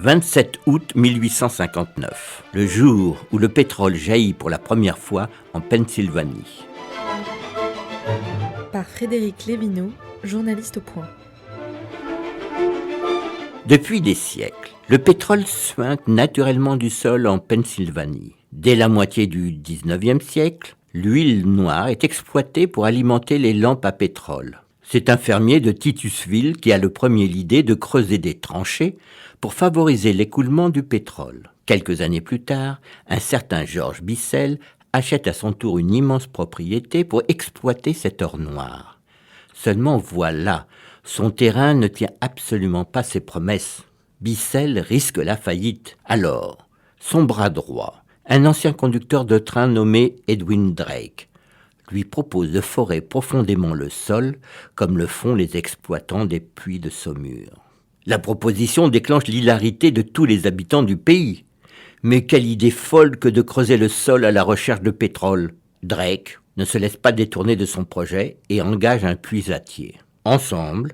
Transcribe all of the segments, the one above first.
27 août 1859, le jour où le pétrole jaillit pour la première fois en Pennsylvanie. Par Frédéric Lévineau, journaliste au Point. Depuis des siècles, le pétrole suinte naturellement du sol en Pennsylvanie. Dès la moitié du XIXe siècle, l'huile noire est exploitée pour alimenter les lampes à pétrole. C'est un fermier de Titusville qui a le premier l'idée de creuser des tranchées pour favoriser l'écoulement du pétrole. Quelques années plus tard, un certain Georges Bissell achète à son tour une immense propriété pour exploiter cet or noir. Seulement voilà, son terrain ne tient absolument pas ses promesses. Bissell risque la faillite. Alors, son bras droit, un ancien conducteur de train nommé Edwin Drake, lui propose de forer profondément le sol, comme le font les exploitants des puits de saumure. La proposition déclenche l'hilarité de tous les habitants du pays. Mais quelle idée folle que de creuser le sol à la recherche de pétrole. Drake ne se laisse pas détourner de son projet et engage un puisatier. Ensemble,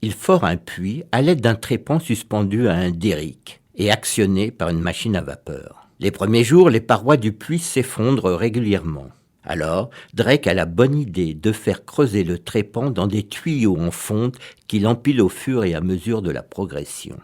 ils forent un puits à l'aide d'un trépan suspendu à un derrick et actionné par une machine à vapeur. Les premiers jours, les parois du puits s'effondrent régulièrement. Alors, Drake a la bonne idée de faire creuser le trépan dans des tuyaux en fonte qu'il empile au fur et à mesure de la progression.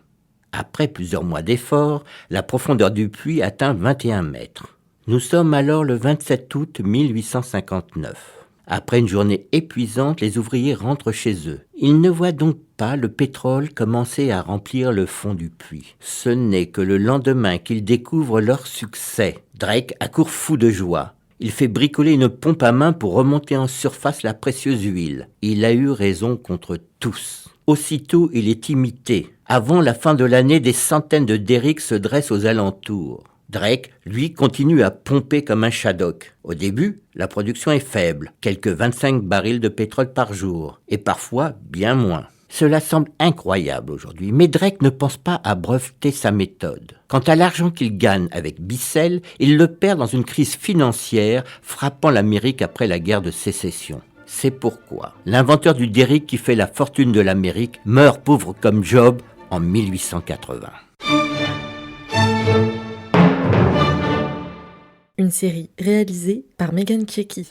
Après plusieurs mois d'efforts, la profondeur du puits atteint 21 mètres. Nous sommes alors le 27 août 1859. Après une journée épuisante, les ouvriers rentrent chez eux. Ils ne voient donc pas le pétrole commencer à remplir le fond du puits. Ce n'est que le lendemain qu'ils découvrent leur succès. Drake accourt fou de joie. Il fait bricoler une pompe à main pour remonter en surface la précieuse huile. Il a eu raison contre tous. Aussitôt, il est imité. Avant la fin de l'année, des centaines de derricks se dressent aux alentours. Drake, lui, continue à pomper comme un Shaddock. Au début, la production est faible, quelques 25 barils de pétrole par jour, et parfois bien moins. Cela semble incroyable aujourd'hui, mais Drake ne pense pas à breveter sa méthode. Quant à l'argent qu'il gagne avec Bissell, il le perd dans une crise financière frappant l'Amérique après la guerre de sécession. C'est pourquoi l'inventeur du derrick qui fait la fortune de l'Amérique meurt pauvre comme Job en 1880. Une série réalisée par Megan Kieki.